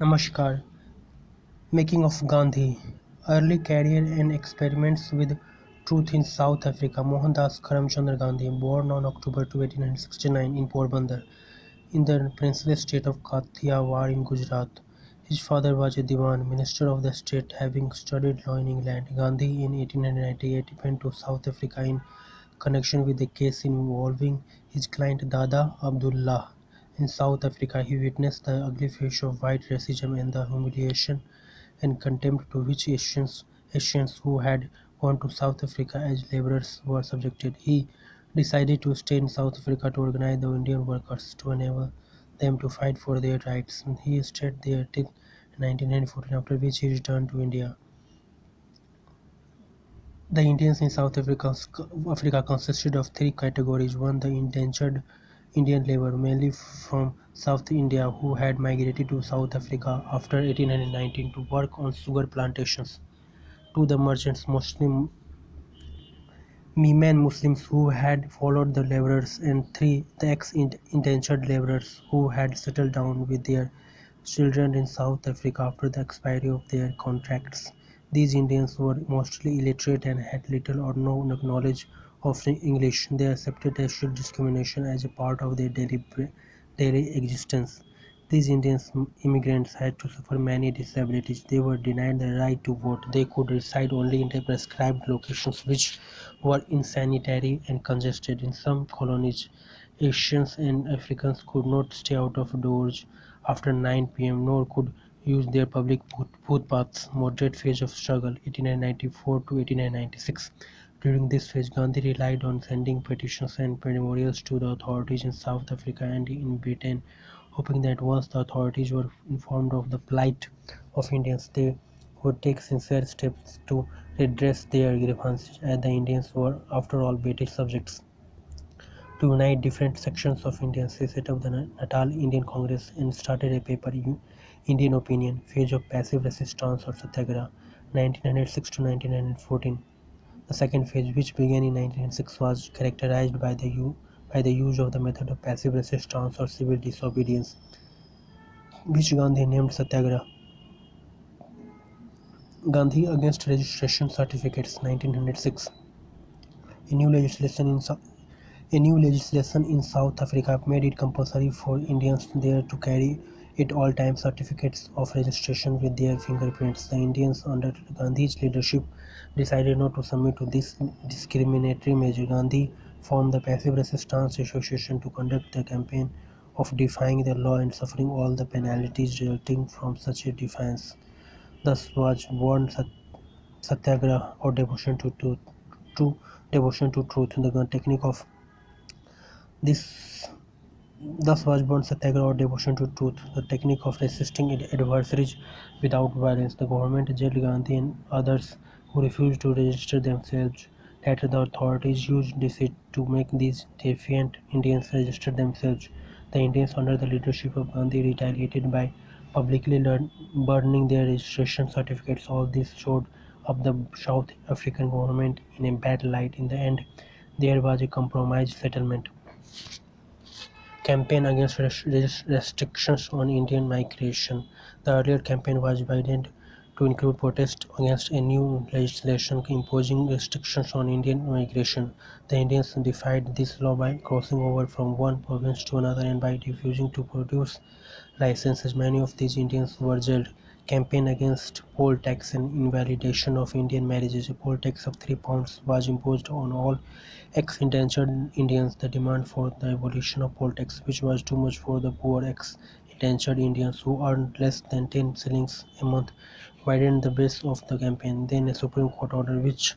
Namaskar. Making of Gandhi. Early career and experiments with truth in South Africa. Mohandas Karamchandra Gandhi, born on October 2, 1869 in Porbandar, in the princely state of Kathiawar in Gujarat. His father was a Diwan, minister of the state, having studied law in England. Gandhi in 1898 went to South Africa in connection with a case involving his client Dada Abdullah. In South Africa, he witnessed the ugly face of white racism and the humiliation and contempt to which Asians who had gone to South Africa as laborers were subjected. He decided to stay in South Africa to organize the Indian workers to enable them to fight for their rights. He stayed there till 1914, after which he returned to India. The Indians in South Africa consisted of three categories. One, the indentured Indian labor, mainly from South India, who had migrated to South Africa after 1819 to work on sugar plantations. Two, the merchants, mostly Meman Muslims who had followed the laborers, and three, the ex-indentured laborers who had settled down with their children in South Africa after the expiry of their contracts. These Indians were mostly illiterate and had little or no knowledge of English. They accepted racial discrimination as a part of their daily existence. These Indian immigrants had to suffer many disabilities. They were denied the right to vote. They could reside only in the prescribed locations, which were insanitary and congested. In some colonies, Asians and Africans could not stay out of doors after 9 p.m. nor could use their public footpaths. Moderate phase of struggle, 1894 to 1896. During this phase, Gandhi relied on sending petitions and memorials to the authorities in South Africa and in Britain, hoping that once the authorities were informed of the plight of Indians, they would take sincere steps to redress their grievances, as the Indians were, after all, British subjects. To unite different sections of Indians, he set up the Natal Indian Congress and started a paper, Indian Opinion, Phase of Passive Resistance or Satyagraha, 1906 to 1914. The second phase, which began in 1906, was characterized by the use of the method of passive resistance or civil disobedience, which Gandhi named Satyagraha. Gandhi against registration certificates, 1906. A new legislation in South Africa made it compulsory for Indians there to carry at all times certificates of registration with their fingerprints. The Indians under Gandhi's leadership decided not to submit to this discriminatory measure. Gandhi formed the Passive Resistance Association to conduct the campaign of defying the law and suffering all the penalties resulting from such a defiance. Thus was born Satyagraha, or devotion to truth. The technique of this Thus was born Satyagraha, or devotion to truth, the technique of resisting adversaries without violence. The government jailed Gandhi and others who refused to register themselves. Later, the authorities used deceit to make these defiant Indians register themselves. The Indians, under the leadership of Gandhi, retaliated by publicly burning their registration certificates. All this showed up the South African government in a bad light. In the end, there was a compromise settlement. Campaign against restrictions on Indian migration. The earlier campaign was widened to include protests against a new legislation imposing restrictions on Indian migration. The Indians defied this law by crossing over from one province to another and by refusing to produce licenses. Many of these Indians were jailed. Campaign against poll tax and invalidation of Indian marriages. A poll tax of £3 was imposed on all ex-indentured Indians. The demand for the abolition of poll tax, which was too much for the poor ex-indentured Indians who earned less than 10 shillings a month, widened the base of the campaign. Then a Supreme Court order which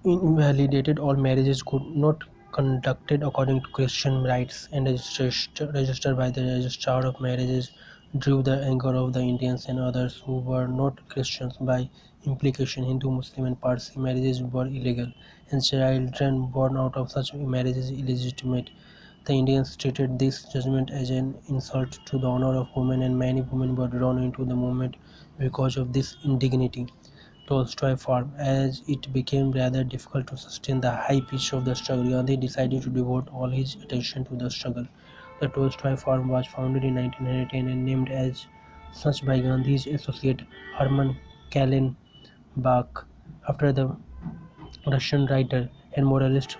invalidated all marriages could not conducted according to Christian rites and registered by the registrar of marriages drew the anger of the Indians and others who were not Christians. By implication, Hindu, Muslim and Parsi marriages were illegal and children born out of such marriages illegitimate. The Indians treated this judgment as an insult to the honor of women, and many women were drawn into the movement because of this indignity. Tolstoy farm. As it became rather difficult to sustain the high pitch of the struggle, Gandhi decided to devote all his attention to the struggle. The Tolstoy Farm was founded in 1910 and named as such by Gandhi's associate Herman Kallenbach, after the Russian writer and moralist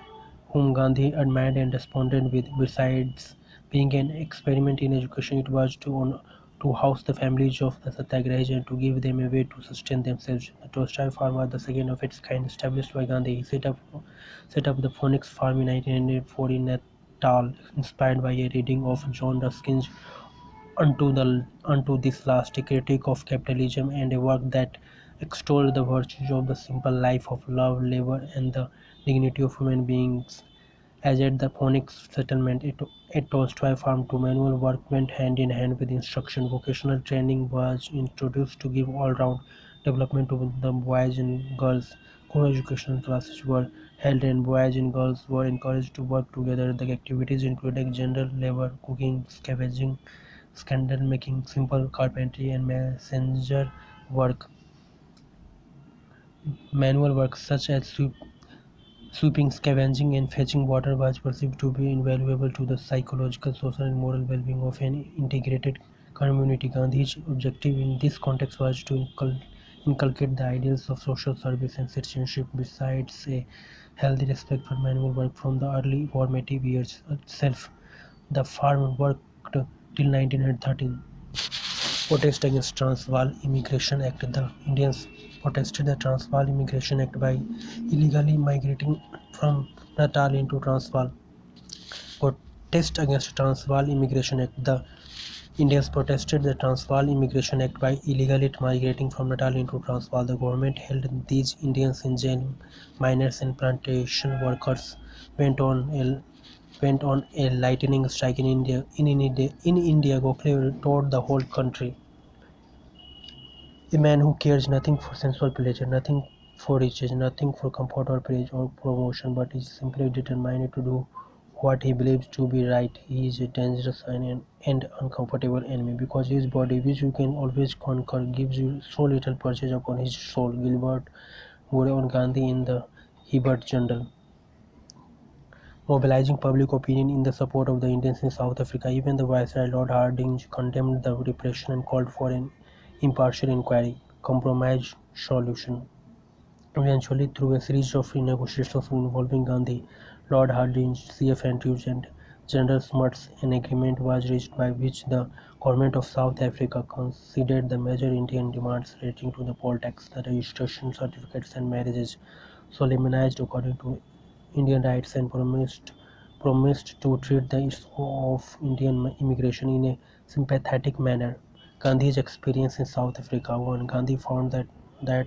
whom Gandhi admired and responded with. Besides being an experiment in education, it was to house the families of the Satyagrahis and to give them a way to sustain themselves. The Tolstoy Farm was the second of its kind established by Gandhi. He set up the Phoenix Farm in 1904 in Natal, inspired by a reading of John Ruskin's Unto this last, a critique of capitalism, and a work that extolled the virtues of the simple life of love, labor, and the dignity of human beings. As at the Phoenix settlement, at Tolstoy Farm, to manual work went hand in hand with instruction. Vocational training was introduced to give all-round development to the boys and girls. Co-educational classes were held and boys and girls were encouraged to work together. The activities included general labor, cooking, scavenging, candle making, simple carpentry, and messenger work. Manual work such as sweeping, scavenging, and fetching water was perceived to be invaluable to the psychological, social, and moral well-being of an integrated community. Gandhi's objective in this context was to inculcate the ideals of social service and citizenship, besides a healthy respect for manual work from the early formative years itself. The farm worked till 1913. Protest against Transvaal Immigration Act. The Indians protested the Transvaal Immigration Act by illegally migrating from Natal into Transvaal. Protest against Transvaal Immigration Act. The Indians protested the Transvaal Immigration Act by illegally migrating from Natal into Transvaal. The government held these Indians in jail. Miners and plantation workers went on a lightning strike in India. In India, Gokhale toured the whole country. A man who cares nothing for sensual pleasure, nothing for riches, nothing for comfort or praise or promotion, but is simply determined to do what he believes to be right. He is a dangerous and uncomfortable enemy, because his body, which you can always conquer, gives you so little purchase upon his soul. Gilbert wrote on Gandhi in the Hebert Journal. Mobilizing public opinion in the support of the Indians in South Africa, even the Viceroy Lord Hardinge condemned the repression and called for an impartial inquiry, compromise solution. Eventually, through a series of negotiations involving Gandhi, Lord Hardinge, C.F. Andrews, and General Smuts, an agreement was reached by which the government of South Africa conceded the major Indian demands relating to the poll tax, the registration certificates, and marriages solemnized according to Indian rights, and promised to treat the issue of Indian immigration in a sympathetic manner. Gandhi's experience in South Africa. 1. Gandhi found that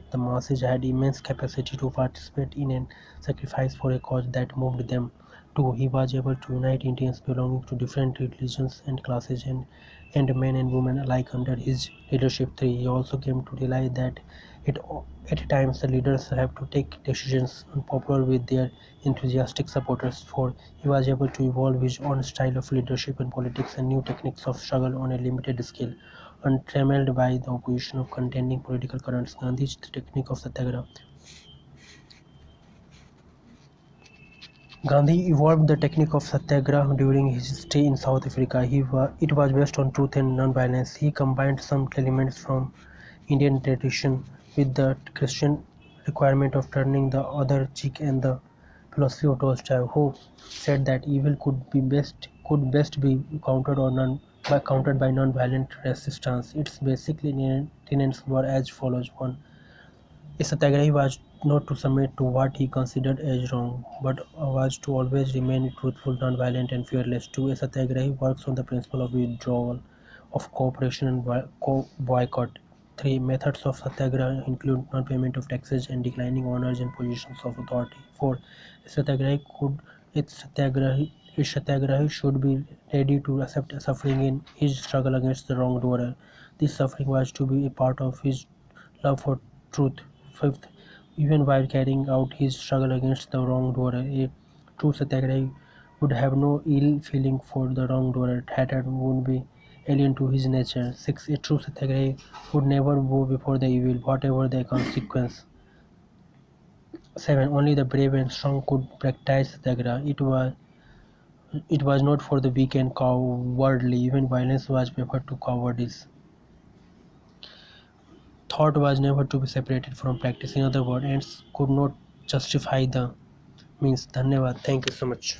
the masses had immense capacity to participate in and sacrifice for a cause that moved them. 2. He was able to unite Indians belonging to different religions and classes, and men and women alike under his leadership. 3. He also came to realize that it, at times the leaders have to take decisions unpopular with their enthusiastic supporters. 4. He was able to evolve his own style of leadership and politics and new techniques of struggle on a limited scale, untrammeled by the opposition of contending political currents. Gandhi's technique of Satyagraha. Gandhi evolved the technique of Satyagraha during his stay in South Africa. It was based on truth and non-violence. He combined some elements from Indian tradition with the Christian requirement of turning the other cheek and the philosophy of Tolstoy, who said that evil could best be countered by non-violent resistance. Its basic tenets were as follows: 1. A satyagrahi was not to submit to what he considered as wrong, but was to always remain truthful, non-violent, and fearless. 2. A satyagrahi works on the principle of withdrawal, of cooperation, and boycott. 3. Methods of satyagraha include non-payment of taxes and declining honors and positions of authority. 4. A satyagrahi could a satyagrahi should be ready to accept suffering in his struggle against the wrongdoer. This suffering was to be a part of his love for truth. 5th, even while carrying out his struggle against the wrongdoer, a true satyagrahi would have no ill feeling for the wrongdoer. Hatred would be alien to his nature. 6. A true satyagrahi would never bow before the evil, whatever the consequence. 7. Only the brave and strong could practice satyagraha. It was It was not for the weak and cowardly. Even violence was preferred to cowardice. Thought was never to be separated from practice. In other words, ends could not justify the means. Dhanyavad. Thank you so much.